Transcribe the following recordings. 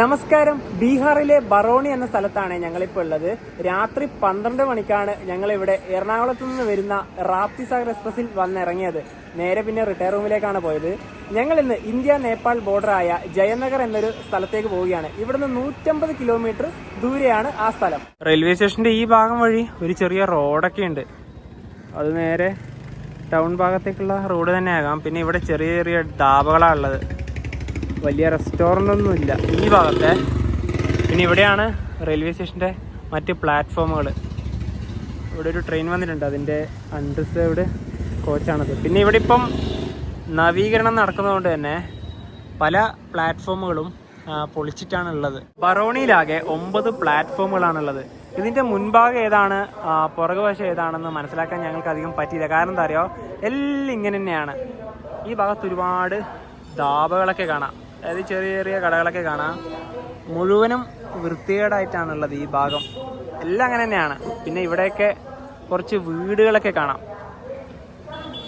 നമസ്കാരം. ബീഹാറിലെ ബറോണി എന്ന സ്ഥലത്താണ് ഞങ്ങളിപ്പോൾ ഉള്ളത്. രാത്രി 12 മണിക്കാണ് ഞങ്ങളിവിടെ എറണാകുളത്ത് നിന്ന് വരുന്ന റാപ്തി സാഗർ എക്സ്പ്രസിൽ വന്നിറങ്ങിയത്. നേരെ പിന്നെ റിട്ടയർ റൂമിലേക്കാണ് പോയത്. ഞങ്ങൾ ഇന്ന് ഇന്ത്യ നേപ്പാൾ ബോർഡറായ ജയനഗർ എന്നൊരു സ്ഥലത്തേക്ക് പോവുകയാണ്. ഇവിടുന്ന് 150 കിലോമീറ്റർ ദൂരെയാണ് ആ സ്ഥലം. റെയിൽവേ സ്റ്റേഷന്റെ ഈ ഭാഗം വഴി ഒരു ചെറിയ റോഡൊക്കെ ഉണ്ട്. അത് നേരെ ടൗൺ ഭാഗത്തേക്കുള്ള റോഡ് തന്നെ ആകാം. പിന്നെ ഇവിടെ ചെറിയ ചെറിയ ധാബകളാണ് ഉള്ളത്. വലിയ റെസ്റ്റോറൻ്റ് ഒന്നും ഇല്ല ഈ ഭാഗത്തെ. പിന്നെ ഇവിടെയാണ് റെയിൽവേ സ്റ്റേഷൻ്റെ മറ്റ് പ്ലാറ്റ്ഫോമുകൾ. ഇവിടെ ഒരു ട്രെയിൻ വന്നിട്ടുണ്ട്, അതിൻ്റെ അൺറിസർവ്ഡ് കോച്ചാണത്. പിന്നെ ഇവിടെ ഇപ്പം നവീകരണം നടക്കുന്നതുകൊണ്ട് തന്നെ പല പ്ലാറ്റ്ഫോമുകളും പൊളിച്ചിട്ടാണ് ഉള്ളത്. ബറോണിയിലാകെ 9 പ്ലാറ്റ്ഫോമുകളാണുള്ളത്. ഇതിൻ്റെ മുൻഭാഗം ഏതാണ് പുറകുവശം ഏതാണെന്ന് മനസ്സിലാക്കാൻ ഞങ്ങൾക്ക് അധികം പറ്റിയില്ല. കാരണം എന്താ അറിയോ, എല്ലാം ഇങ്ങനെ തന്നെയാണ്. ഈ ഭാഗത്ത് ഒരുപാട് ധാബകളൊക്കെ കാണാം, അതായത് ചെറിയ ചെറിയ കടകളൊക്കെ കാണാം. മുഴുവനും വൃത്തികേടായിട്ടാണുള്ളത് ഈ ഭാഗം. എല്ലാം അങ്ങനെ തന്നെയാണ്. പിന്നെ ഇവിടെയൊക്കെ കുറച്ച് വീടുകളൊക്കെ കാണാം.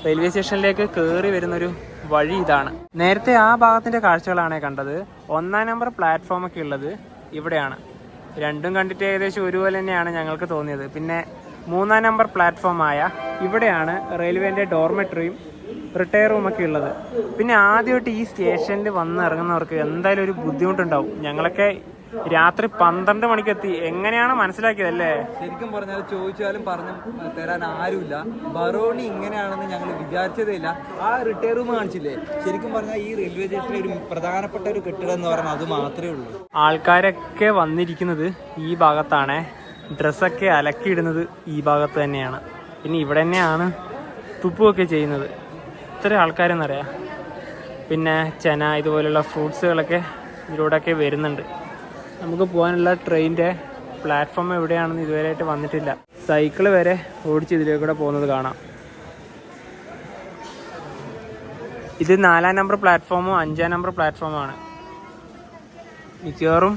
റെയിൽവേ സ്റ്റേഷനിലേക്ക് കയറി വരുന്നൊരു വഴി ഇതാണ്. നേരത്തെ ആ ഭാഗത്തിൻ്റെ കാഴ്ചകളാണ് കണ്ടത്. 1-ാം നമ്പർ പ്ലാറ്റ്ഫോമൊക്കെ ഉള്ളത് ഇവിടെയാണ്. രണ്ടും കണ്ടിട്ട് ഏകദേശം ഒരുപോലെ തന്നെയാണ് ഞങ്ങൾക്ക് തോന്നിയത്. പിന്നെ 3-ാം നമ്പർ പ്ലാറ്റ്ഫോമായ ഇവിടെയാണ് റെയിൽവേൻ്റെ ഡോർമെട്രിയും റിട്ടയർ റൂമൊക്കെ ഉള്ളത്. പിന്നെ ആദ്യമായിട്ട് ഈ സ്റ്റേഷനിൽ വന്ന് ഇറങ്ങുന്നവർക്ക് എന്തായാലും ഒരു ബുദ്ധിമുട്ടുണ്ടാവും. ഞങ്ങളൊക്കെ രാത്രി 12 മണിക്കെത്തി. എങ്ങനെയാണ് മനസ്സിലാക്കിയതല്ലേ? ശരിക്കും പറഞ്ഞാൽ ചോദിച്ചാലും പറഞ്ഞു തരാൻ ആരുമില്ല. ബറോണി ഇങ്ങനെയാണെന്ന് ഞങ്ങൾ വിചാരിച്ചതേ ഇല്ല. ആ റിട്ടയർ റൂം കാണിച്ചില്ലേ, ശരിക്കും പറഞ്ഞാൽ ഈ റെയിൽവേ സ്റ്റേഷനിലെ ഒരു പ്രധാനപ്പെട്ട ഒരു കെട്ടിടം എന്ന് പറഞ്ഞാൽ അത് മാത്രമേ ഉള്ളൂ. ആൾക്കാരൊക്കെ വന്നിരിക്കുന്നത് ഈ ഭാഗത്താണ്. ഡ്രസ്സൊക്കെ അലക്കിയിടുന്നത് ഈ ഭാഗത്ത് തന്നെയാണ്. പിന്നെ ഇവിടെ തന്നെയാണ് തുപ്പുമൊക്കെ ചെയ്യുന്നത്. ഇത്ര ആൾക്കാരെന്നറിയാം. പിന്നെ ചന ഇതുപോലുള്ള ഫ്രൂട്ട്സുകളൊക്കെ ഇതിലൂടെയൊക്കെ വരുന്നുണ്ട്. നമുക്ക് പോകാനുള്ള ട്രെയിനിൻ്റെ പ്ലാറ്റ്ഫോം എവിടെയാണെന്ന് ഇതുവരെയായിട്ട് വന്നിട്ടില്ല. സൈക്കിള് വരെ ഓടിച്ച് ഇതിലേക്കൂടെ പോകുന്നത് കാണാം. ഇത് 4-ാം നമ്പർ പ്ലാറ്റ്ഫോമോ 5-ാം നമ്പർ പ്ലാറ്റ്ഫോമാണ്. മിക്കവാറും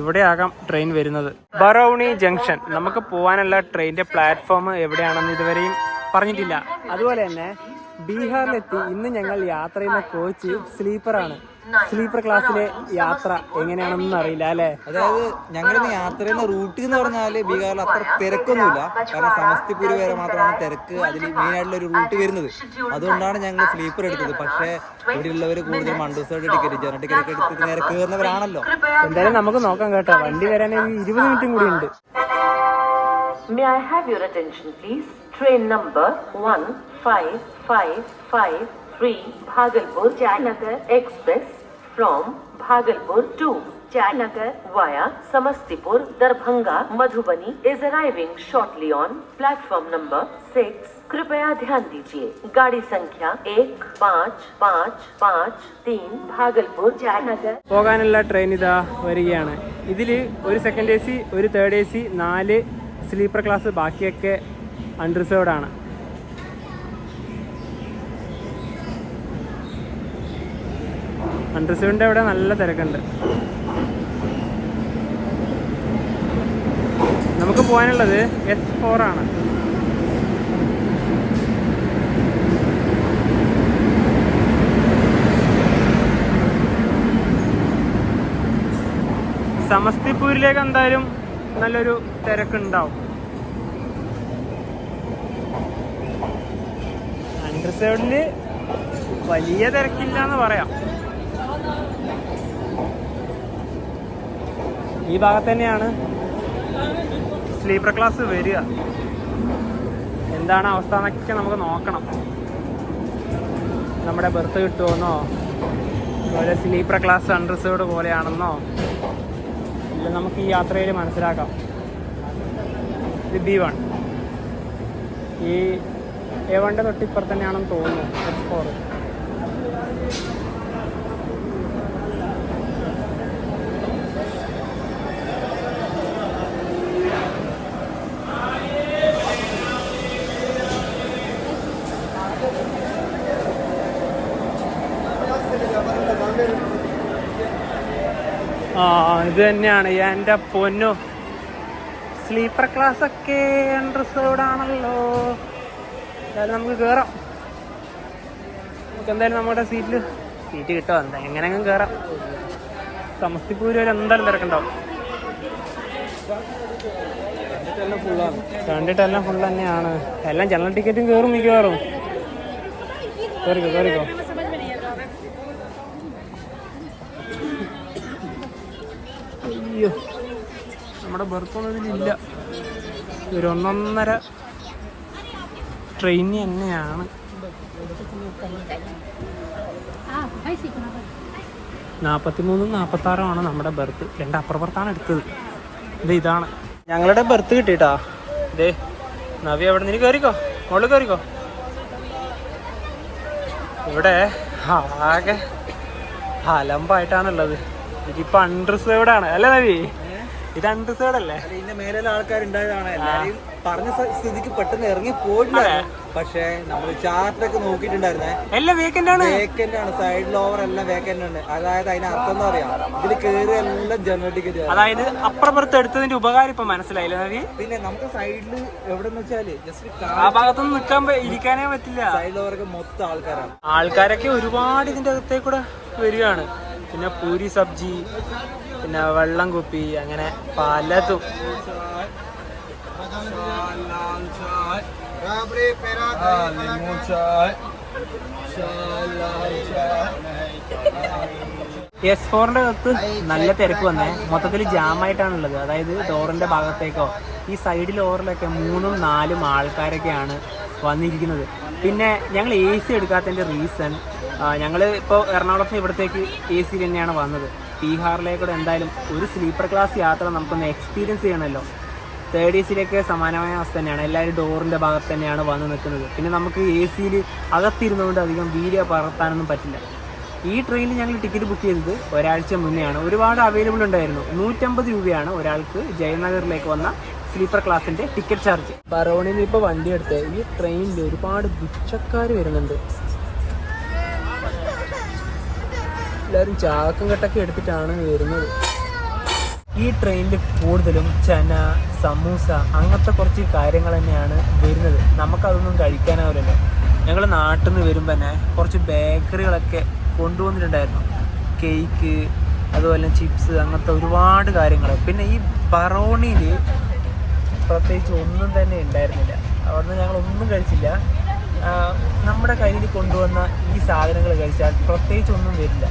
ഇവിടെ ആകാം ട്രെയിൻ വരുന്നത്. ബറൗണി ജംഗ്ഷൻ. നമുക്ക് പോകാനുള്ള ട്രെയിനിൻ്റെ പ്ലാറ്റ്ഫോം എവിടെയാണെന്ന് ഇതുവരെയും പറഞ്ഞിട്ടില്ല. അതുപോലെ തന്നെ ബീഹാറിലെത്തി ഇന്ന് ഞങ്ങൾ യാത്ര ചെയ്യുന്ന കോച്ച് സ്ലീപ്പറാണ്. സ്ലീപ്പർ ക്ലാസ്സിലെ യാത്ര എങ്ങനെയാണെന്നൊന്നും അറിയില്ല അല്ലേ? അതായത് ഞങ്ങളിന്ന് യാത്ര ചെയ്യുന്ന റൂട്ട് എന്ന് പറഞ്ഞാൽ ബീഹാറിൽ അത്ര തിരക്കൊന്നുമില്ല. കാരണം സമസ്തിപൂർ വരെ മാത്രമാണ് തിരക്ക്, അതിൽ മെയിൻ ആയിട്ടുള്ള ഒരു റൂട്ട് വരുന്നത്. അതുകൊണ്ടാണ് ഞങ്ങൾ സ്ലീപ്പർ എടുത്തത്. പക്ഷേ ഇവിടെയുള്ളവർ കൂടുതലും അൺറിസർവ്ഡ് ടിക്കറ്റ്, ജനറൽ ടിക്കറ്റ് ഒക്കെ എടുത്തിട്ട് നേരെ കയറുന്നവരാണല്ലോ. എന്തായാലും നമുക്ക് നോക്കാം കേട്ടോ. വണ്ടി വരാൻ 20 മിനിറ്റും കൂടി ഉണ്ട്. May I have your attention please? Train number 1555 Bhagalpur Jayanagar Express from Bhagalpur to Jayanagar via Samastipur, Darbhanga, Madhubani is arriving shortly on platform number 6. कृपया ध्यान दीजिए. गाड़ी संख्या 1555 भागलपुर जयनगर. പോകാനുള്ള ട്രെയിൻ ഇതാ വരികയാണ്. ഇതിൽ ഒരു സെക്കൻഡ് AC, ഒരു തേർഡ് AC, 4 സ്ലീപ്പർ ക്ലാസ്, ബാക്കിയൊക്കെ അൺറിസർവ്ഡ് ആണ്. അൺറിസർവ്ഡിൻ്റെ അവിടെ നല്ല തിരക്കുണ്ട്. നമുക്ക് പോകാനുള്ളത് S4 ആണ്. സമസ്തിപൂരിലേക്ക് എന്തായാലും നല്ലൊരു തിരക്കുണ്ടാവും. അൺറിസർവ്ഡില് വലിയ തിരക്കില്ല എന്ന് പറയാം. ഈ ഭാഗത്ത് തന്നെയാണ് സ്ലീപ്പർ ക്ലാസ് വരിക. എന്താണ് അവസ്ഥ എന്നൊക്കെ നമുക്ക് നോക്കണം. നമ്മുടെ ബെർത്ത് കിട്ടുമെന്നോ, അതുപോലെ സ്ലീപ്പർ ക്ലാസ് അൺറിസർവ്ഡ് പോലെയാണെന്നോ ഇല്ല, നമുക്ക് ഈ യാത്രയിൽ മനസ്സിലാക്കാം. ഇത് B1, ഈ A1ൻ്റെ തൊട്ടിപ്പുറത്ത് തന്നെയാണെന്ന് തോന്നുന്നു S4. ഇത് തന്നെയാണ്. എൻ്റെ പൊന്നു, സ്ലീപ്പർ ക്ലാസ് ഒക്കെ അൺറിസർവ്ഡ് ആണല്ലോ. എന്തായാലും നമുക്ക് കയറാം. നമുക്ക് എന്തായാലും നമ്മുടെ സീറ്റ് കിട്ടുമോ? എന്താ എങ്ങനെയെങ്കിലും കയറാം. സമസ്തിപൂര് വരെ എന്തായാലും തിരക്കുണ്ടാവും. കണ്ടിട്ടെല്ലാം ഫുൾ തന്നെയാണ്. എല്ലാം ജനറൽ ടിക്കറ്റും കയറും മിക്കവാറും. കയറിക്കോ. അയ്യോ, നമ്മുടെ ബർത്തൊന്നും ഇതിലില്ല. ഒരു 1.5 ട്രെയിൻ തന്നെയാണ്. 43 46 നമ്മുടെ ബർത്ത്. 2 അപ്പുറത്താണ് എടുത്തത്. ഇതാണ് ഞങ്ങളുടെ ബർത്ത് കിട്ടിയിട്ടാ. ഇതേ നവി അവിടെ നിന്ന് കയറിക്കോ, മുകളിൽ കയറിക്കോ. ഇവിടെ ആകെ അലമ്പായിട്ടാണുള്ളത്. ഇതിപ്പോ അൺറിസേർവ്ഡ് ആണ് അല്ലേ നവി? ഇത് അൺറിസേർവ്ഡ് അല്ലേ? ഇതിന്റെ മേലുള്ള ആൾക്കാരുണ്ടായതാണ്. എല്ലാരെയും പറഞ്ഞ സ്ഥിതിക്ക് പെട്ടെന്ന് ഇറങ്ങി പോയിട്ടില്ല. പക്ഷെ നമ്മൾ ചാർട്ടൊക്കെ നോക്കിയിട്ടുണ്ടായിരുന്നേ, എല്ലാം വേക്കന്റ് ആണ്. സൈഡിൽ ഓവർ എല്ലാം വേക്കന്റ് ഉണ്ട്. അതായത് അതിന് അർത്ഥം എന്താ പറയാ, ഇതിൽ കയറി എല്ലാം ജനറൽ ടിക്കറ്റ്. അതായത് അപ്പുറത്ത് എടുത്തതിന്റെ ഉപകാരം ഇപ്പൊ മനസ്സിലായില്ലേ നവി? പിന്നെ നമുക്ക് സൈഡില് എവിടെന്ന് വെച്ചാല് ജസ്റ്റ് ആ ഭാഗത്തൊന്നും ഇരിക്കാനേ പറ്റില്ല. സൈഡിൽ ഓവറൊക്കെ മൊത്തം ആൾക്കാരാണ്. ആൾക്കാരൊക്കെ ഒരുപാട് ഇതിന്റെ അകത്തേക്കൂടെ വരികയാണ്. പിന്നെ പൂരി സബ്ജി, പിന്നെ വെള്ളം കുപ്പി, അങ്ങനെ പലതും. S4ന്റെ അകത്ത് നല്ല തിരക്ക് വന്നേ. മൊത്തത്തിൽ ജാമായിട്ടാണുള്ളത്. അതായത് ഡോറിന്റെ ഭാഗത്തേക്കോ ഈ സൈഡിൽ ഓവറിലൊക്കെ 3 4 ആൾക്കാരൊക്കെയാണ് വന്നിരിക്കുന്നത്. പിന്നെ ഞങ്ങൾ AC എടുക്കാത്തതിൻ്റെ റീസൺ, ഞങ്ങൾ ഇപ്പോൾ എറണാകുളത്ത് നിന്ന് ഇവിടത്തേക്ക് AC തന്നെയാണ് വന്നത്. ബീഹാറിലേക്കൂടെ എന്തായാലും ഒരു സ്ലീപ്പർ ക്ലാസ് യാത്ര നമുക്കൊന്ന് എക്സ്പീരിയൻസ് ചെയ്യണമല്ലോ. 3rd AC സമാനമായ അവസ്ഥ തന്നെയാണ്. എല്ലാവരും ഡോറിൻ്റെ ഭാഗത്ത് തന്നെയാണ് വന്ന് നിൽക്കുന്നത്. പിന്നെ നമുക്ക് AC അകത്തിരുന്നുകൊണ്ട് അധികം വീഡിയോ പകർത്താനൊന്നും പറ്റില്ല. ഈ ട്രെയിനിൽ ഞങ്ങൾ ടിക്കറ്റ് ബുക്ക് ചെയ്തത് ഒരാഴ്ച മുന്നെയാണ്. ഒരുപാട് അവൈലബിൾ ഉണ്ടായിരുന്നു. 150 രൂപയാണ് ഒരാൾക്ക് ജയനഗറിലേക്ക് വന്ന സ്ലീപ്പർ ക്ലാസിൻ്റെ ടിക്കറ്റ് ചാർജ്. ബറോണിൽ നിന്ന് ഇപ്പോൾ വണ്ടി എടുത്ത് ഈ ട്രെയിനിൽ ഒരുപാട് ഭിക്ഷക്കാർ വരുന്നുണ്ട്. എല്ലാവരും ചാക്കും കെട്ടൊക്കെ എടുത്തിട്ടാണ് വരുന്നത്. ഈ ട്രെയിനിൽ കൂടുതലും ചന, സമൂസ അങ്ങനത്തെ കുറച്ച് കാര്യങ്ങൾ തന്നെയാണ് വരുന്നത്. നമുക്കതൊന്നും കഴിക്കാനാവില്ലല്ലോ. ഞങ്ങൾ നാട്ടിൽ നിന്ന് വരുമ്പോൾ തന്നെ കുറച്ച് ബേക്കറികളൊക്കെ കൊണ്ടുവന്നിട്ടുണ്ടായിരുന്നു. കേക്ക്, അതുപോലെ ചിപ്സ്, അങ്ങനത്തെ ഒരുപാട് കാര്യങ്ങൾ. പിന്നെ ഈ ബറോണിയിൽ പ്രത്യേകിച്ച് ഒന്നും തന്നെ ഉണ്ടായിരുന്നില്ല. അവിടുന്ന് ഞങ്ങളൊന്നും കഴിച്ചില്ല. നമ്മുടെ കയ്യിൽ കൊണ്ടുവന്ന ഈ സാധനങ്ങൾ കഴിച്ചാൽ പ്രത്യേകിച്ച് ഒന്നും വരില്ല.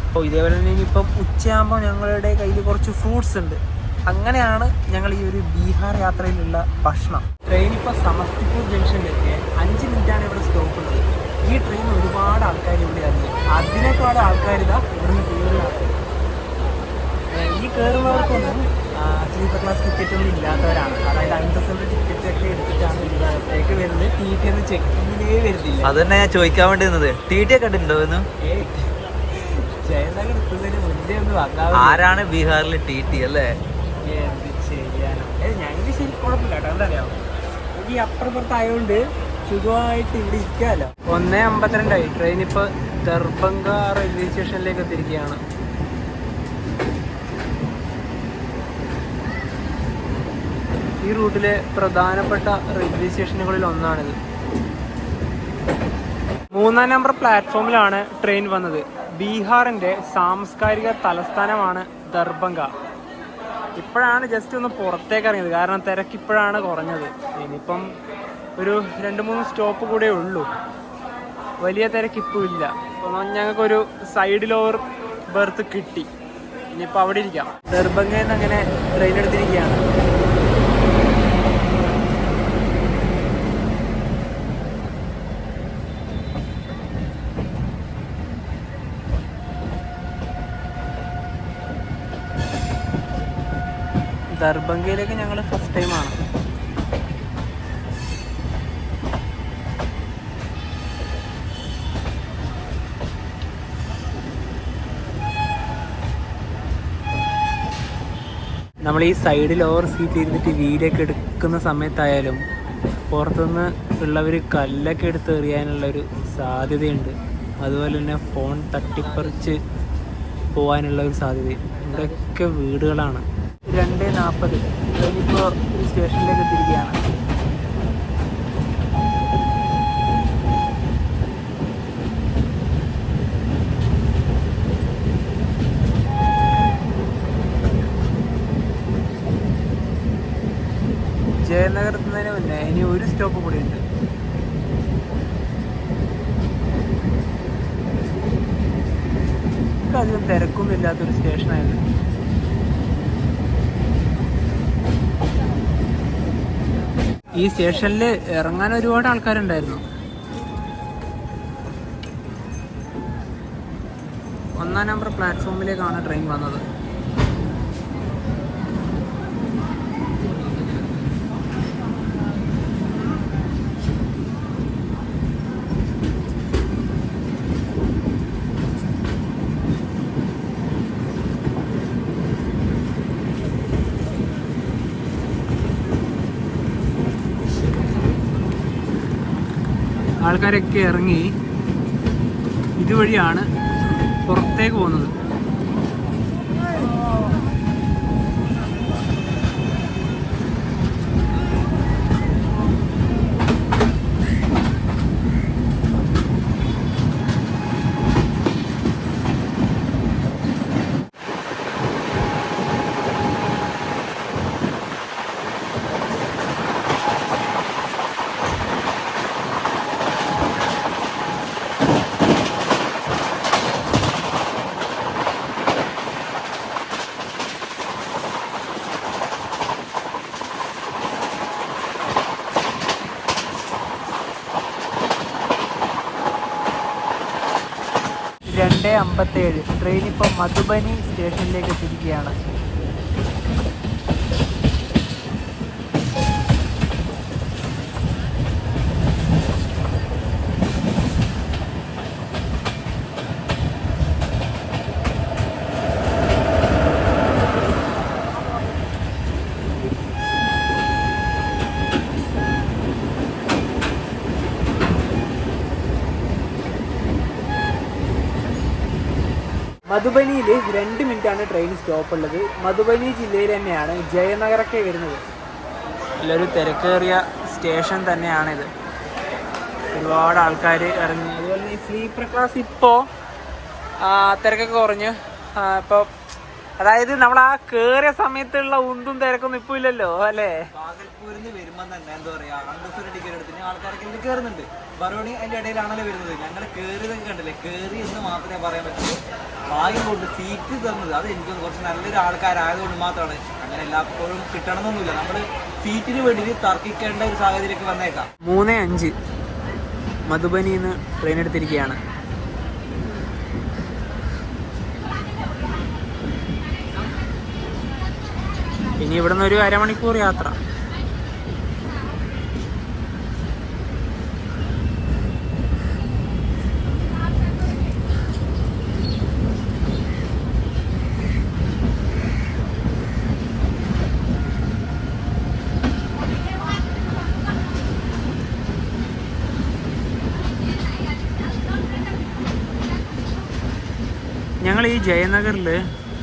അപ്പോൾ ഇതേപോലെ തന്നെ ഇനിയിപ്പം ഉച്ചയാകുമ്പോൾ ഞങ്ങളുടെ കയ്യിൽ കുറച്ച് ഫ്രൂട്ട്സ് ഉണ്ട്. അങ്ങനെയാണ് ഞങ്ങൾ ഈ ഒരു ബീഹാർ യാത്രയിലുള്ള ഭക്ഷണം. ട്രെയിൻ ഇപ്പോൾ സമസ്തിപൂർ ജംഗ്ഷനിലേക്ക് 5 മിനിറ്റാണ് ഇവിടെ സ്റ്റോപ്പ് ഉള്ളത്. ഈ ട്രെയിൻ ഒരുപാട് ആൾക്കാർ ഇവിടെ ഇറങ്ങി. അതിനേക്കാൾ ആൾക്കാർ ഇതാ ഇവിടുന്ന് കയറുകയാണ്. ഈ കയറുന്നവർക്കൊന്നും സ്ലീപ്പർ ക്ലാസ് ടിക്കറ്റൊന്നും ഇല്ലാത്തവരാണ്. അതായത് അൺറിസർവ്ഡ് ടിക്കറ്റൊക്കെ എടുത്തിട്ടാണ് ഇതിനകത്തേക്ക് വരുന്നത്. TT ഒന്നും ചെക്കിങ്ങിലേ വരുന്നില്ല. അത് തന്നെ ഞാൻ ചോദിക്കാൻ വേണ്ടി നിന്നത്. TT കണ്ടിട്ടുണ്ടോ എന്ന്? ജയനഗർ എത്തുന്നതിന് മുന്നേ ഒന്ന് വന്നാൽ ആരാണ് ബീഹാറിൽ TT അല്ലേ? എന്ത് ചെയ്യാനോ. ഞങ്ങൾക്ക് ശരി കുഴപ്പമില്ല കേട്ടോ. എന്താ അറിയാമോ, ഈ അപ്പുറത്തായതുകൊണ്ട് സുഖമായിട്ട് ഇവിടെ ഇരിക്കാമല്ലോ. 1:52 ട്രെയിൻ ഇപ്പോൾ ദർഭംഗ റെയിൽവേ സ്റ്റേഷനിലേക്ക് എത്തിയിരിക്കുകയാണ്. ഈ റൂട്ടിലെ പ്രധാനപ്പെട്ട റെയിൽവേ സ്റ്റേഷനുകളിൽ ഒന്നാണിത്. 3-ാം നമ്പർ പ്ലാറ്റ്ഫോമിലാണ് ട്രെയിൻ വന്നത്. ബീഹാറിൻ്റെ സാംസ്കാരിക തലസ്ഥാനമാണ് ദർഭംഗ. ഇപ്പോഴാണ് ജസ്റ്റ് ഒന്ന് പുറത്തേക്ക് ഇറങ്ങിയത്, കാരണം തിരക്കിപ്പോഴാണ് കുറഞ്ഞത്. ഇനിയിപ്പം ഒരു 2-3 സ്റ്റോപ്പ് കൂടെ ഉള്ളൂ. വലിയ തിരക്കിപ്പോൾ ഇല്ല. അപ്പോൾ ഞങ്ങൾക്കൊരു സൈഡിൽ ഓവർ ബർത്ത് കിട്ടി. ഇനിയിപ്പോൾ അവിടെ ഇരിക്കാം. ദർഭംഗയിൽ നിന്ന് അങ്ങനെ ട്രെയിൻ എടുത്തിരിക്കുകയാണ്. ദർഭംഗയിലേക്ക് ഞങ്ങൾ ഫസ്റ്റ് ടൈമാണ്. നമ്മൾ ഈ സൈഡിൽ ഓവർ സീറ്റ് ഇരുന്നിട്ട് വീഡിയോ ഒക്കെ എടുക്കുന്ന സമയത്തായാലും പുറത്തുനിന്ന് ഉള്ളവർ കല്ലൊക്കെ എടുത്ത് എറിയാനുള്ളൊരു സാധ്യതയുണ്ട്. അതുപോലെ തന്നെ ഫോൺ തട്ടിപ്പറിച്ച് പോകാനുള്ള ഒരു സാധ്യതയും. ഇവിടെയൊക്കെ വീടുകളാണ്. 2:40 ഇപ്പോൾ സ്റ്റേഷനിലേക്ക് എത്തിയിരിക്കുകയാണ്. ജയനഗർ എത്തുന്നതിന് മുന്നേ ഇനി ഒരു സ്റ്റോപ്പ് കൂടി ഉണ്ട്. അധികം തിരക്കൊന്നും ഇല്ലാത്തൊരു സ്റ്റേഷനായത്. ഈ സ്റ്റേഷനിൽ ഇറങ്ങാൻ ഒരുപാട് ആൾക്കാരുണ്ടായിരുന്നു. 1-ാം നമ്പർ പ്ലാറ്റ്ഫോമിലേക്കാണ് ട്രെയിൻ വന്നത്. ആൾക്കാരൊക്കെ ഇറങ്ങി ഇതുവഴിയാണ് പുറത്തേക്ക് പോകുന്നത്. രണ്ട് 57 ട്രെയിൻ ഇപ്പോൾ മധുബനി സ്റ്റേഷനിലേക്ക് എത്തിയിരിക്കുകയാണ്. മധുബനിയിൽ 2 മിനിറ്റാണ് ട്രെയിൻ സ്റ്റോപ്പ് ഉള്ളത്. മധുബനി ജില്ലയിൽ തന്നെയാണ്, ജയനഗറൊക്കെ വരുന്നത്. നല്ലൊരു തിരക്കേറിയ സ്റ്റേഷൻ തന്നെയാണിത്. ഒരുപാട് ആൾക്കാർ ഇറങ്ങി. അതുപോലെ തന്നെ ഈ സ്ലീപ്പർ ക്ലാസ് ഇപ്പോൾ തിരക്കൊക്കെ കുറഞ്ഞ് ഇപ്പോൾ, അതായത് നമ്മൾ ആ കയറിയ സമയത്തുള്ള ഉന്തും തിരക്കൊന്നും ഇപ്പോൾ ഇല്ലല്ലോ അല്ലേ. ഭാഗൽപൂരിൽ നിന്ന് വരുമ്പോൾ തന്നെ എന്താ പറയുക, അണ്ടർസൂര് ടിക്കറ്റ് എടുത്തിന് ആൾക്കാരൊക്കെ ഇതിൽ കയറുന്നുണ്ട്. ബറോണി അതിൻ്റെ ഇടയിലാണല്ലോ വരുന്നത്. ഞങ്ങൾ കയറിയതൊക്കെ കണ്ടില്ലേ, കയറി എന്ന് മാത്രമേ പറയാൻ പറ്റുള്ളൂ. ഭാഗ്യം കൊണ്ട് സീറ്റ് തന്നത് അത് എനിക്ക് കുറച്ച് നല്ലൊരു ആൾക്കാരായതുകൊണ്ട് മാത്രമാണ്. അങ്ങനെ എല്ലായ്പ്പോഴും കിട്ടണമെന്നൊന്നുമില്ല. നമ്മൾ സീറ്റിന് വേണ്ടി തർക്കിക്കേണ്ട ഒരു സാഹചര്യമൊക്കെ വന്നേക്കാം. 3:05 മധുബനിയിൽ നിന്ന് ട്രെയിൻ എടുത്തിരിക്കുകയാണ്. ഇനി ഇവിടെ നിന്ന് ഒരു അരമണിക്കൂർ യാത്ര. ഞങ്ങൾ ഈ ജയനഗറിൽ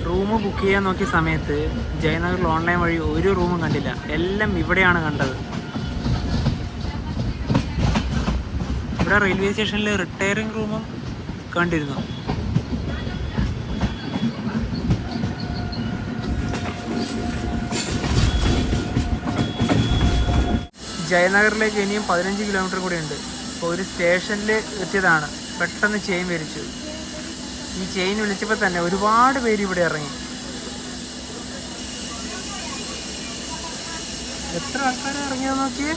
റൂം ബുക്ക് ചെയ്യാൻ നോക്കിയ സമയത്ത് ജയനഗറിൽ ഓൺലൈൻ വഴി ഒരു റൂമും കണ്ടില്ല. എല്ലാം ഇവിടെയാണ് കണ്ടത്. ഇവിടെ റെയിൽവേ സ്റ്റേഷനിൽ റിട്ടയറിംഗ് റൂമും കണ്ടിരുന്നു. ജയനഗറിലേക്ക് ഇനിയും 15 കിലോമീറ്റർ കൂടി ഉണ്ട്. ഇപ്പോൾ ഒരു സ്റ്റേഷനിൽ എത്തിയതാണ്, പെട്ടെന്ന് ചെയിൻ വലിച്ചു. ഈ ചെയിൻ വിളിച്ചപ്പോൾ തന്നെ ഒരുപാട് പേര് ഇവിടെ ഇറങ്ങി. എത്ര ആൾക്കാർ ഇറങ്ങിയത് നോക്കിയേ.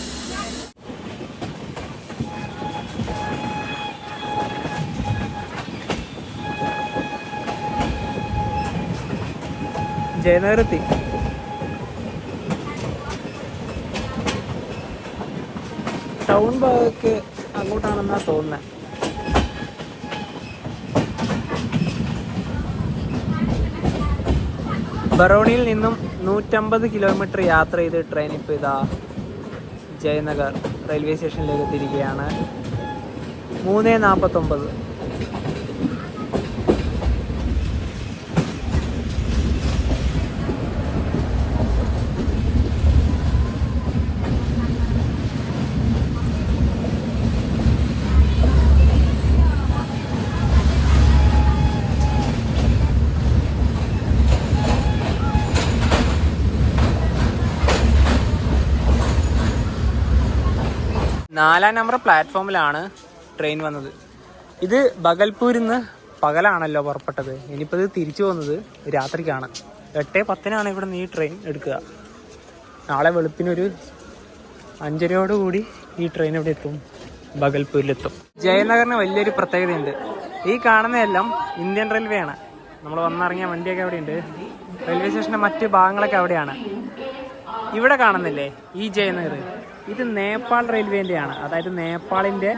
ജയനഗരത്തി ടൗൺ ഭാഗമൊക്കെ അങ്ങോട്ടാണെന്നാണ് തോന്നുന്നത്. ബറോണിയിൽ നിന്നും 150 കിലോമീറ്റർ യാത്ര ചെയ്ത് ട്രെയിൻ ഇപ്പോൾ ഇതാ ജയനഗർ റെയിൽവേ സ്റ്റേഷനിലേക്ക് എത്തിയിരിക്കുകയാണ്. 3:49. 4-ാം നമ്പർ പ്ലാറ്റ്ഫോമിലാണ് ട്രെയിൻ വന്നത്. ഇത് ബഗൽപൂരിൽ നിന്ന് പകലാണല്ലോ പുറപ്പെട്ടത്. ഇനിയിപ്പോൾ ഇത് തിരിച്ചു പോകുന്നത് രാത്രിക്കാണ്. 8:10 ഇവിടെ നിന്ന് ഈ ട്രെയിൻ എടുക്കുക. നാളെ വെളുപ്പിനൊരു 5:30 ഈ ട്രെയിൻ ഇവിടെ എത്തും, ബഗൽപൂരിലെത്തും. ജയനഗറിന് വലിയൊരു പ്രത്യേകതയുണ്ട്. ഈ കാണുന്നതെല്ലാം ഇന്ത്യൻ റെയിൽവേ ആണ്. നമ്മൾ വന്നിറങ്ങിയ വണ്ടിയൊക്കെ അവിടെയുണ്ട്. റെയിൽവേ സ്റ്റേഷൻ്റെ മറ്റ് ഭാഗങ്ങളൊക്കെ അവിടെയാണ്. ഇവിടെ കാണുന്നില്ലേ ഈ ജയനഗർ, ഇത് നേപ്പാൾ റെയിൽവേൻ്റെയാണ്. അതായത് നേപ്പാളിൻ്റെ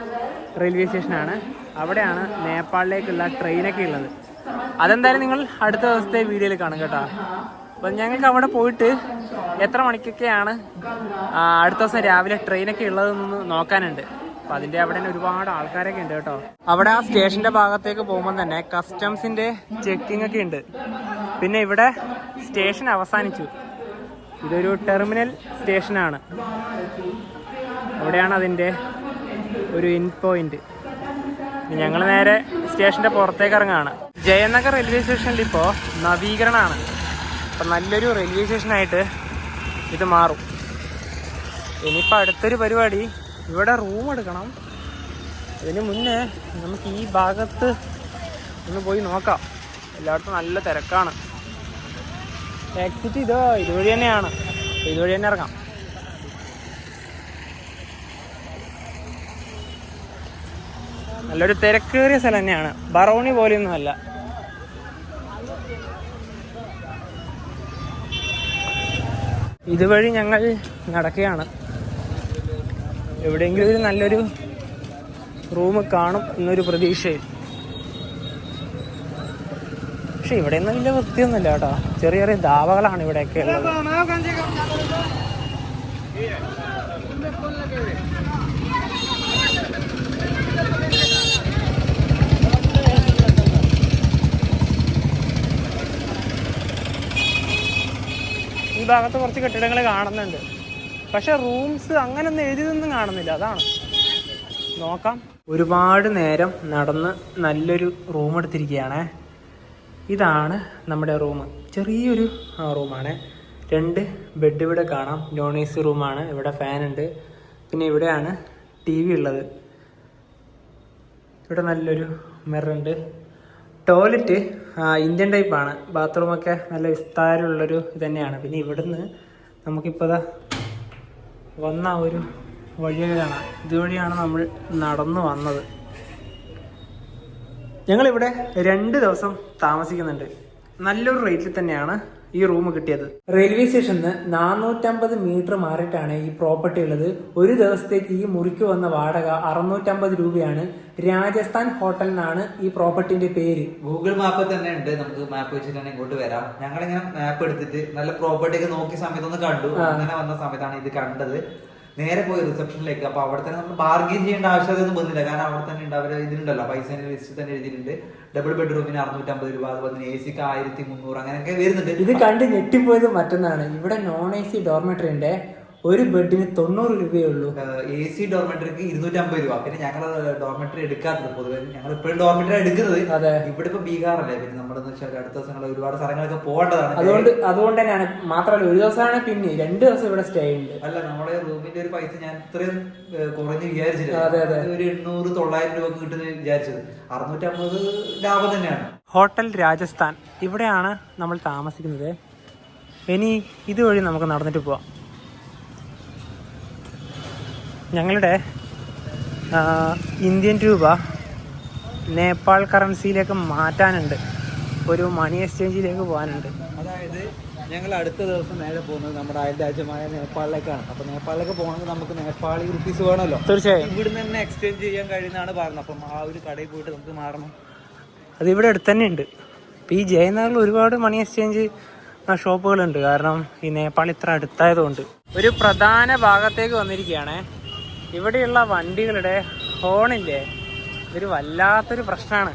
റെയിൽവേ സ്റ്റേഷനാണ്. അവിടെയാണ് നേപ്പാളിലേക്കുള്ള ട്രെയിനൊക്കെ ഉള്ളത്. അതെന്തായാലും നിങ്ങൾ അടുത്ത ദിവസത്തെ വീഡിയോയിൽ കാണും കേട്ടോ. അപ്പം ഞങ്ങൾക്ക് അവിടെ പോയിട്ട് എത്ര മണിക്കൊക്കെയാണ് അടുത്ത ദിവസം രാവിലെ ട്രെയിനൊക്കെ ഉള്ളതെന്ന് നോക്കാനുണ്ട്. അപ്പം അതിൻ്റെ അവിടെ തന്നെ ഒരുപാട് ആൾക്കാരൊക്കെ ഉണ്ട് കേട്ടോ. അവിടെ ആ സ്റ്റേഷൻ്റെ ഭാഗത്തേക്ക് പോകുമ്പോൾ തന്നെ കസ്റ്റംസിൻ്റെ ചെക്കിംഗ് ഒക്കെ ഉണ്ട്. പിന്നെ ഇവിടെ സ്റ്റേഷൻ അവസാനിച്ചു. ഇതൊരു ടെർമിനൽ സ്റ്റേഷനാണ്. അവിടെയാണ് അതിൻ്റെ ഒരു എൻഡ് പോയിന്റ്. ഞങ്ങൾ നേരെ സ്റ്റേഷൻ്റെ പുറത്തേക്ക് ഇറങ്ങുകയാണ്. ജയനഗർ റെയിൽവേ സ്റ്റേഷനിൽ ഇപ്പോൾ നവീകരണമാണ്. അപ്പം നല്ലൊരു റെയിൽവേ സ്റ്റേഷനായിട്ട് ഇത് മാറും. ഇനിയിപ്പോൾ അടുത്തൊരു പരിപാടി, ഇവിടെ റൂം എടുക്കണം. അതിന് മുന്നേ നമുക്ക് ഈ ഭാഗത്ത് ഒന്ന് പോയി നോക്കാം. എല്ലായിടത്തും നല്ല തിരക്കാണ്. എക്സിറ്റ് ഇതുവഴി തന്നെയാണ്. ഇതുവഴി തന്നെ ഇറങ്ങാം. നല്ലൊരു തിരക്കേറിയ സ്ഥലം തന്നെയാണ്. ബറോണി പോലെയൊന്നുമല്ല. ഇതുവഴി ഞങ്ങൾ നടക്കുകയാണ്. എവിടെയെങ്കിലും ഒരു നല്ലൊരു റൂം കാണും എന്നൊരു പ്രതീക്ഷയിൽ. പക്ഷെ ഇവിടെയൊന്നും വലിയ വൃത്തിയൊന്നുമില്ല കേട്ടോ. ചെറിയ ചെറിയ ധാവകളാണ് ഇവിടെയൊക്കെ ഉള്ളത്. ഈ ഭാഗത്ത് കുറച്ച് കെട്ടിടങ്ങൾ കാണുന്നുണ്ട്. പക്ഷെ റൂംസ് അങ്ങനൊന്നും എഴുതിയതൊന്നും കാണുന്നില്ല. അതാണ് നോക്കാം. ഒരുപാട് നേരം നടന്ന് നല്ലൊരു റൂം എടുത്തിരിക്കുകയാണേ. ഇതാണ് നമ്മുടെ റൂം. ചെറിയൊരു റൂമാണ്. 2 ബെഡ് ഇവിടെ കാണാം. നോൺ AC റൂമാണ്. ഇവിടെ ഫാനുണ്ട്. പിന്നെ ഇവിടെയാണ് TV ഉള്ളത്. ഇവിടെ നല്ലൊരു മിററുണ്ട്. ടോയ്ലറ്റ് ഇന്ത്യൻ ടൈപ്പാണ്. ബാത്റൂമൊക്കെ നല്ല വിസ്താരമുള്ളൊരു ഇത് തന്നെയാണ്. പിന്നെ ഇവിടുന്ന് നമുക്കിപ്പോൾ വന്ന ഒരു വഴിയൊക്കെ കാണാം. ഇതുവഴിയാണ് നമ്മൾ നടന്നു വന്നത്. ഞങ്ങളിവിടെ 2 ദിവസം താമസിക്കുന്നുണ്ട്. നല്ലൊരു റേറ്റിൽ തന്നെയാണ് ഈ റൂം കിട്ടിയത്. റെയിൽവേ സ്റ്റേഷനിൽ നിന്ന് 450 മീറ്റർ മാറിയിട്ടാണ് ഈ പ്രോപ്പർട്ടി ഉള്ളത്. ഒരു ദിവസത്തേക്ക് ഈ മുറിക്ക് വന്ന വാടക 650 രൂപയാണ്. രാജസ്ഥാൻ ഹോട്ടൽ എന്നാണ് ഈ പ്രോപ്പർട്ടിന്റെ പേര്. ഗൂഗിൾ മാപ്പ് തന്നെ ഉണ്ട്. നമുക്ക് മാപ്പ് വെച്ചിട്ടാണ് ഇങ്ങോട്ട് വരാം. ഞങ്ങളിങ്ങനെ മാപ്പ് എടുത്തിട്ട് നല്ല പ്രോപ്പർട്ടി ഒക്കെ നോക്കിയ സമയത്തൊന്ന് കണ്ടു. അങ്ങനെ വന്ന സമയത്താണ് ഇത് കണ്ടത്. നേരെ പോയി റിസപ്ഷനിലേക്ക്. അപ്പൊ അവിടെ തന്നെ നമ്മൾ ബാർഗെയിൻ ചെയ്യേണ്ട ആവശ്യമൊന്നും വന്നില്ല. കാരണം അവിടെ തന്നെ ഉണ്ട്, അവർ ഇതിലുണ്ടല്ലോ പൈസ ലിസ്റ്റ് തന്നെ എഴുതിയിട്ടുണ്ട്. ഡബിൾ ബെഡ്റൂമിന് 650 രൂപ, അതുപോലെ തന്നെ AC 1300 അങ്ങനെയൊക്കെ വരുന്നുണ്ട്. ഇത് കണ്ട് ഞെട്ടിപ്പോയത് മറ്റൊന്നാണ്. ഇവിടെ നോൺ AC ഡോർമെറ്ററി ഉണ്ട്. ഒരു ബെഡിന് 90 രൂപയേ ഉള്ളൂ. AC ഡോർമെറ്ററിക്ക് 250 രൂപ. പിന്നെ ഞങ്ങൾ ഡോർമെറ്ററി എടുക്കാത്തത് പൊതുവെ ഞങ്ങൾ ഇപ്പോഴും ഡോർമെറ്ററി എടുക്കുന്നത്. ഇവിടെ ഇപ്പൊ ബീഹാറല്ലേ. പിന്നെ നമ്മളെന്ന് വെച്ചാൽ അടുത്ത ദിവസങ്ങൾ ഒരുപാട് സ്ഥലങ്ങളൊക്കെ പോകേണ്ടതാണ്. അതുകൊണ്ട് തന്നെയാണ്. മാത്രമല്ല ഒരു ദിവസമാണ്, പിന്നെ 2 ദിവസം ഇവിടെ സ്റ്റേ ഉണ്ട്. അല്ല, നമ്മുടെ റൂമിന്റെ ഒരു പൈസ ഞാൻ ഇത്രയും കുറഞ്ഞ് വിചാരിച്ചില്ല. ഒരു 800-900 രൂപ കിട്ടുന്ന വിചാരിച്ചത്. 650 ലാഭം തന്നെയാണ്. ഹോട്ടൽ രാജസ്ഥാൻ, ഇവിടെയാണ് നമ്മൾ താമസിക്കുന്നത്. ഇനി ഇതുവഴി നമുക്ക് നടന്നിട്ട് പോവാം. ഞങ്ങളുടെ ഇന്ത്യൻ രൂപ നേപ്പാൾ കറൻസിയിലേക്ക് മാറ്റാനുണ്ട്. ഒരു മണി എക്സ്ചേഞ്ചിലേക്ക് പോകാനുണ്ട്. അതായത് ഞങ്ങൾ അടുത്ത ദിവസം നേരെ പോകുന്നത് നമ്മുടെ അയൽ രാജ്യമായ നേപ്പാളിലേക്കാണ്. അപ്പോൾ നേപ്പാളിലേക്ക് പോകണമെങ്കിൽ നമുക്ക് നേപ്പാളി റുപ്പീസ് വേണമല്ലോ. തീർച്ചയായും ഇവിടുന്ന് തന്നെ എക്സ്ചേഞ്ച് ചെയ്യാൻ കഴിയുന്നതാണ് പറഞ്ഞത്. അപ്പം ആ ഒരു കടയിൽ പോയിട്ട് നമുക്ക് മാറണം. അതിവിടെ അടുത്ത് തന്നെ ഉണ്ട്. ഇപ്പോൾ ഈ ജയനഗറിൽ ഒരുപാട് മണി എക്സ്ചേഞ്ച് ഷോപ്പുകളുണ്ട്. കാരണം ഈ നേപ്പാൾ ഇത്ര അടുത്തായതുകൊണ്ട്. ഒരു പ്രധാന ഭാഗത്തേക്ക് വന്നിരിക്കുകയാണ്. ഇവിടെയുള്ള വണ്ടികളുടെ ഹോണില്ലേ, ഇതൊരു വല്ലാത്തൊരു പ്രശ്നമാണ്.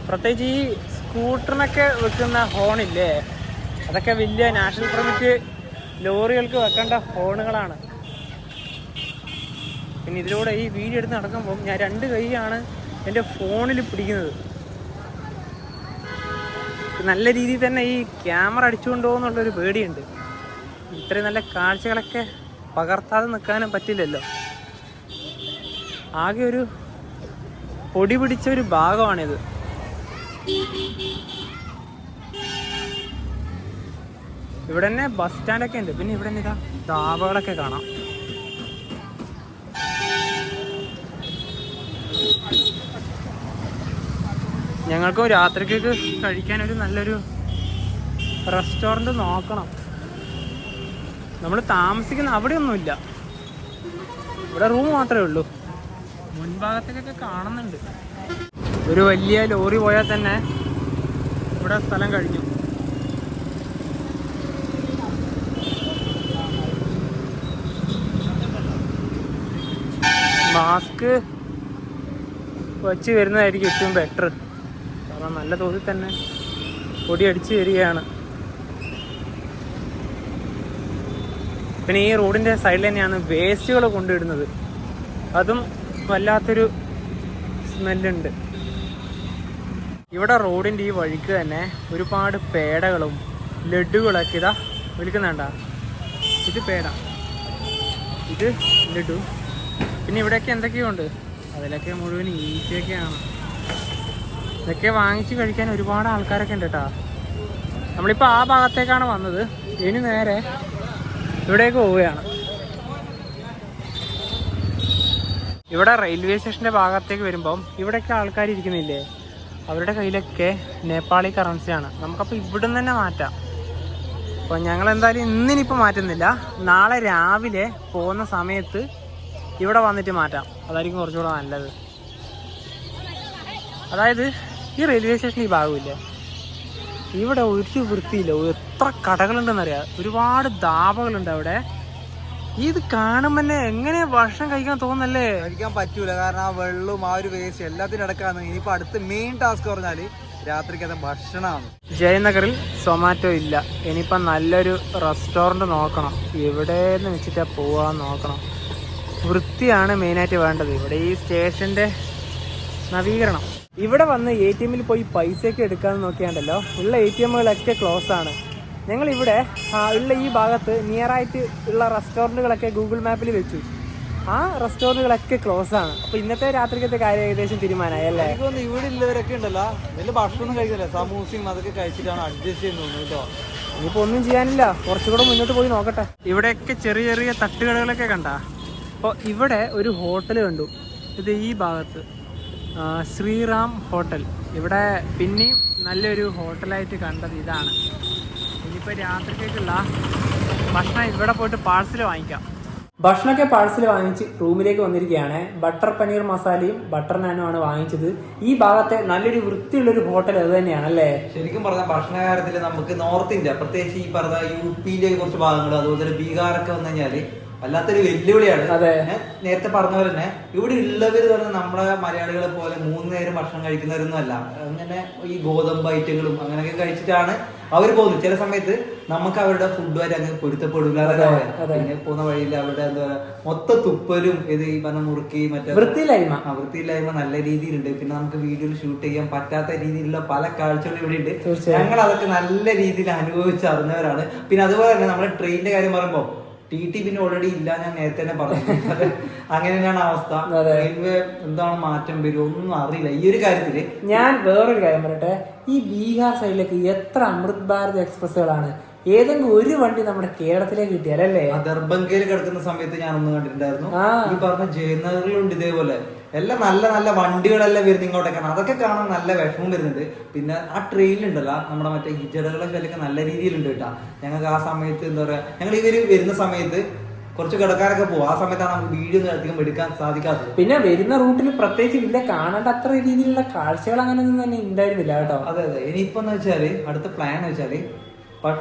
പ്രത്യേകിച്ച് ഈ സ്കൂട്ടറിനൊക്കെ വെക്കുന്ന ഹോണില്ലേ, അതൊക്കെ വലിയ നാഷണൽ പെർമിറ്റ് ലോറികൾക്ക് വെക്കേണ്ട ഹോണുകളാണ്. പിന്നെ ഇതിലൂടെ ഈ വീഡിയോ എടുത്ത് നടക്കുമ്പോൾ ഞാൻ 2 കൈയാണ് എൻ്റെ ഫോണിൽ പിടിക്കുന്നത്. നല്ല രീതിയിൽ തന്നെ ഈ ക്യാമറ അടിച്ചുകൊണ്ടു പോകുന്നുള്ളൊരു പേടിയുണ്ട്. ഇത്രയും നല്ല കാഴ്ചകളൊക്കെ പകർത്താതെ നിൽക്കാനും പറ്റില്ലല്ലോ. ആകെ ഒരു പൊടി പിടിച്ച ഒരു ഭാഗമാണിത്. ഇവിടെ തന്നെ ബസ് സ്റ്റാൻഡൊക്കെ ഉണ്ട്. പിന്നെ ഇവിടെ തന്നെ ഇതാ ധാബകളൊക്കെ കാണാം. ഞങ്ങൾക്ക് രാത്രിക്കൊക്കെ കഴിക്കാൻ ഒരു നല്ലൊരു റെസ്റ്റോറൻറ്റ് നോക്കണം. നമ്മൾ താമസിക്കുന്ന അവിടെയൊന്നുമില്ല, ഇവിടെ റൂം മാത്രമേ ഉള്ളൂ. മുൻഭാഗത്തേക്കൊക്കെ കാണുന്നുണ്ട്. ഒരു വലിയ ലോറി പോയാൽ തന്നെ ഇവിടെ സ്ഥലം കഴിഞ്ഞു. മാസ്ക് വച്ച് വരുന്നതായിരിക്കും ഏറ്റവും ബെറ്റർ. കാരണം നല്ല തോതിൽ തന്നെ പൊടി അടിച്ച് വരികയാണ്. പിന്നെ ഈ റോഡിൻ്റെ സൈഡിൽ തന്നെയാണ് വേസ്റ്റുകൾ കൊണ്ടിടുന്നത്. അതും വല്ലാത്തൊരു സ്മെല്ലുണ്ട്. ഇവിടെ റോഡിൻ്റെ ഈ വഴിക്ക് തന്നെ ഒരുപാട് പേടകളും ലഡുകളൊക്കെ ഇതാ വിൽക്കുന്നുണ്ട. ഇത് പേട, ഇത് ലഡു. പിന്നെ ഇവിടെയൊക്കെ എന്തൊക്കെയോ ഉണ്ട്, അതിലൊക്കെ മുഴുവൻ ഈച്ചയൊക്കെയാണ്. ഇതൊക്കെ വാങ്ങിച്ച് കഴിക്കാൻ ഒരുപാട് ആൾക്കാരൊക്കെ ഉണ്ട് കേട്ടോ. നമ്മളിപ്പോൾ ആ ഭാഗത്തേക്കാണ് വന്നത്. ഇനി നേരെ ഇവിടേക്ക് പോവുകയാണ്. ഇവിടെ റെയിൽവേ സ്റ്റേഷൻ്റെ ഭാഗത്തേക്ക് വരുമ്പം ഇവിടെയൊക്കെ ആൾക്കാർ ഇരിക്കുന്നില്ലേ, അവരുടെ കയ്യിലൊക്കെ നേപ്പാളി കറൻസിയാണ്. നമുക്കപ്പോൾ ഇവിടെ നിന്ന് തന്നെ മാറ്റാം. അപ്പോൾ ഞങ്ങളെന്തായാലും ഇന്നിനിപ്പോൾ മാറ്റുന്നില്ല, നാളെ രാവിലെ പോകുന്ന സമയത്ത് ഇവിടെ വന്നിട്ട് മാറ്റാം. അതായിരിക്കും കുറച്ചുകൂടെ നല്ലത്. അതായത് ഈ റെയിൽവേ സ്റ്റേഷൻ ഈ ഭാഗമില്ലേ, ഇവിടെ ഒരു വൃത്തിയില്ല. എത്ര കടകളുണ്ടെന്നറിയാം, ഒരുപാട് ധാബകളുണ്ട് അവിടെ. ഇത് കാണുമ്പോൾ തന്നെ എങ്ങനെ ഭക്ഷണം കഴിക്കാൻ തോന്നല്ലേ? കഴിക്കാൻ പറ്റൂല, കാരണം ആ വെള്ളവും ആ ഒരു വേസ്റ്റ് എല്ലാത്തിനും അടക്കാന്ന്. ഇനിയിപ്പോൾ അടുത്ത മെയിൻ ടാസ്ക് പറഞ്ഞാല് രാത്രിക്കത്തെ ഭക്ഷണമാണ്. ജയനഗറിൽ സൊമാറ്റോ ഇല്ല. ഇനിയിപ്പം നല്ലൊരു റെസ്റ്റോറൻറ്റ് നോക്കണം. എവിടെയെന്ന് വെച്ചിട്ടാ പോവാന്ന് നോക്കണം. വൃത്തിയാണ് മെയിനായിട്ട് വേണ്ടത്. ഇവിടെ ഈ സ്റ്റേഷൻ്റെ നവീകരണം. ഇവിടെ വന്ന് ATM പോയി പൈസയൊക്കെ എടുക്കാമെന്ന് നോക്കിയാണ്ടല്ലോ, ഉള്ള ATMകളൊക്കെ ക്ലോസ് ആണ്. ഞങ്ങളിവിടെ ഉള്ള ഈ ഭാഗത്ത് നിയറായിട്ട് ഉള്ള റെസ്റ്റോറൻറ്റുകളൊക്കെ ഗൂഗിൾ മാപ്പിൽ വെച്ചു. ആ റെസ്റ്റോറൻറ്റുകളൊക്കെ ക്ലോസ് ആണ്. അപ്പോൾ ഇന്നത്തെ രാത്രിക്കത്തെ കാര്യം ഏകദേശം തീരുമാനമായി അല്ലേ? ഇവിടെ ഉള്ളവരൊക്കെ ഉണ്ടല്ലോ, വലിയ ഭക്ഷണം കഴിക്കില്ല, സമൂസയും അതൊക്കെ കഴിച്ചിട്ടാണ് അഡ്ജസ്റ്റ് ചെയ്യുന്നത് കേട്ടോ. ഇനിയിപ്പോൾ ഒന്നും ചെയ്യാനില്ല, കുറച്ചുകൂടെ മുന്നോട്ട് പോയി നോക്കട്ടെ. ഇവിടെയൊക്കെ ചെറിയ ചെറിയ തട്ടുകടകളൊക്കെ കണ്ട. അപ്പോൾ ഇവിടെ ഒരു ഹോട്ടൽ കണ്ടു. ഇത് ഈ ഭാഗത്ത് ശ്രീറാം ഹോട്ടൽ. ഇവിടെ പിന്നെയും നല്ലൊരു ഹോട്ടലായിട്ട് കണ്ടത് ഇതാണ്. ഇനിയിപ്പോൾ രാത്രിക്കേക്കുള്ള ഭക്ഷണം ഇവിടെ പോയിട്ട് പാഴ്സൽ വാങ്ങിക്കാം. ഭക്ഷണമൊക്കെ പാഴ്സൽ വാങ്ങിച്ച് റൂമിലേക്ക് വന്നിരിക്കുകയാണ്. ബട്ടർ പനീർ മസാലയും ബട്ടർ നാനും ആണ് വാങ്ങിച്ചത്. ഈ ഭാഗത്തെ നല്ലൊരു വൃത്തിയുള്ളൊരു ഹോട്ടൽ അത് തന്നെയാണല്ലേ? ശരിക്കും പറഞ്ഞാൽ ഭക്ഷണ കാര്യത്തിൽ നമുക്ക് നോർത്ത് ഇന്ത്യ, പ്രത്യേകിച്ച് ഈ പറഞ്ഞ UP-യിലെ കുറച്ച് ഭാഗങ്ങൾ, അതുപോലെ ബീഹാറൊക്കെ വന്നു കഴിഞ്ഞാല് വല്ലാത്തൊരു വെല്ലുവിളിയാണ്. ഞാൻ നേരത്തെ പറഞ്ഞ പോലെ തന്നെ ഇവിടെ ഉള്ളവർ പറഞ്ഞാൽ നമ്മളെ മലയാളികളെ പോലെ 3 നേരം ഭക്ഷണം കഴിക്കുന്നവരൊന്നും അല്ല. അങ്ങനെ ഈ ഗോതമ്പ് ഐറ്റങ്ങളും അങ്ങനെയൊക്കെ കഴിച്ചിട്ടാണ് അവർ പോകുന്നത്. ചില സമയത്ത് നമുക്ക് അവരുടെ ഫുഡുമായിട്ട് അങ്ങ് പൊരുത്തപ്പെടില്ല. പിന്നെ പോകുന്ന വഴിയിൽ അവരുടെ എന്താ പറയുക, മൊത്തം തുപ്പലും ഇത് ഈ പറഞ്ഞ മുറുക്കി മറ്റേ വൃത്തിയില്ലായ്മ നല്ല രീതിയിലുണ്ട്. പിന്നെ നമുക്ക് വീഡിയോയിൽ ഷൂട്ട് ചെയ്യാൻ പറ്റാത്ത രീതിയിലുള്ള പല കാഴ്ചകളും ഇവിടെ ഉണ്ട്. ഞങ്ങൾ അതൊക്കെ നല്ല രീതിയിൽ അനുഭവിച്ചറിഞ്ഞവരാണ്. പിന്നെ അതുപോലെ തന്നെ നമ്മുടെ ട്രെയിനിന്റെ കാര്യം പറയുമ്പോൾ TT പിന്നെ ഓൾറെഡി ഇല്ല, ഞാൻ നേരത്തെ തന്നെ പറഞ്ഞു. അങ്ങനെ തന്നെയാണ് അവസ്ഥ. റെയിൽവേ എന്താണ് മാറ്റം വരും ഒന്നും അറിയില്ല ഈ ഒരു കാര്യത്തില്. ഞാൻ വേറൊരു കാര്യം പറയട്ടെ, ഈ ബീഹാർ സൈഡിലേക്ക് എത്ര അമൃത് ഭാരത് എക്സ്പ്രസ്സുകളാണ്. ഏതെങ്കിലും ഒരു വണ്ടി നമ്മുടെ കേരളത്തിലേക്ക് കിട്ടിയാലല്ലേ? ദർഭംഗയിൽ കിടക്കുന്ന സമയത്ത് ഞാനൊന്ന് കണ്ടിട്ടുണ്ടായിരുന്നു. ഈ പറഞ്ഞ ജയനഗറിലുണ്ട് ഇതേപോലെ എല്ലാം നല്ല നല്ല വണ്ടികളെല്ലാം വരുന്ന ഇങ്ങോട്ടേക്കാണ്. അതൊക്കെ കാണാൻ നല്ല വിഷമം വരുന്നുണ്ട്. പിന്നെ ആ ട്രെയിനിലുണ്ടല്ലോ നമ്മുടെ മറ്റേ ഹിജടകളെ വിലയൊക്കെ നല്ല രീതിയിലുണ്ട് കേട്ടോ. ഞങ്ങൾക്ക് ആ സമയത്ത് എന്താ പറയാ, ഞങ്ങൾ ഇവര് വരുന്ന സമയത്ത് കുറച്ച് കിടക്കാരൊക്കെ പോകും. ആ സമയത്താണ് നമുക്ക് വീഡിയോ അധികം എടുക്കാൻ സാധിക്കാത്തത്. പിന്നെ വരുന്ന റൂട്ടിൽ പ്രത്യേകിച്ച് ഇല്ല കാണേണ്ട അത്ര രീതിയിലുള്ള കാഴ്ചകൾ അങ്ങനെയൊന്നും തന്നെ ഉണ്ടായിരുന്നില്ല കേട്ടോ. അതെ. ഇനിയിപ്പോ എന്ന് വെച്ചാല് അടുത്ത പ്ലാൻ എന്ന് വെച്ചാല്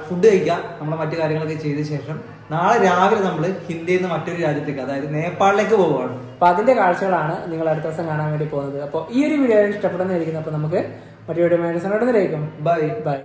ഫുഡ് കഴിക്കുക, നമ്മളെ മറ്റു കാര്യങ്ങളൊക്കെ ചെയ്ത ശേഷം നാളെ രാവിലെ നമ്മൾ ഇന്ത്യയിൽ നിന്ന് മറ്റൊരു രാജ്യത്തേക്ക്, അതായത് നേപ്പാളിലേക്ക് പോവുകയാണ്. അപ്പൊ അതിന്റെ കാഴ്ചകളാണ് നിങ്ങൾ അടുത്ത ദിവസം കാണാൻ വേണ്ടി പോകുന്നത്. അപ്പോൾ ഈ ഒരു വീഡിയോ ഇഷ്ടപ്പെടുന്നതായിരിക്കും. അപ്പൊ നമുക്ക് മറ്റൊരു വീഡിയോ ബൈ.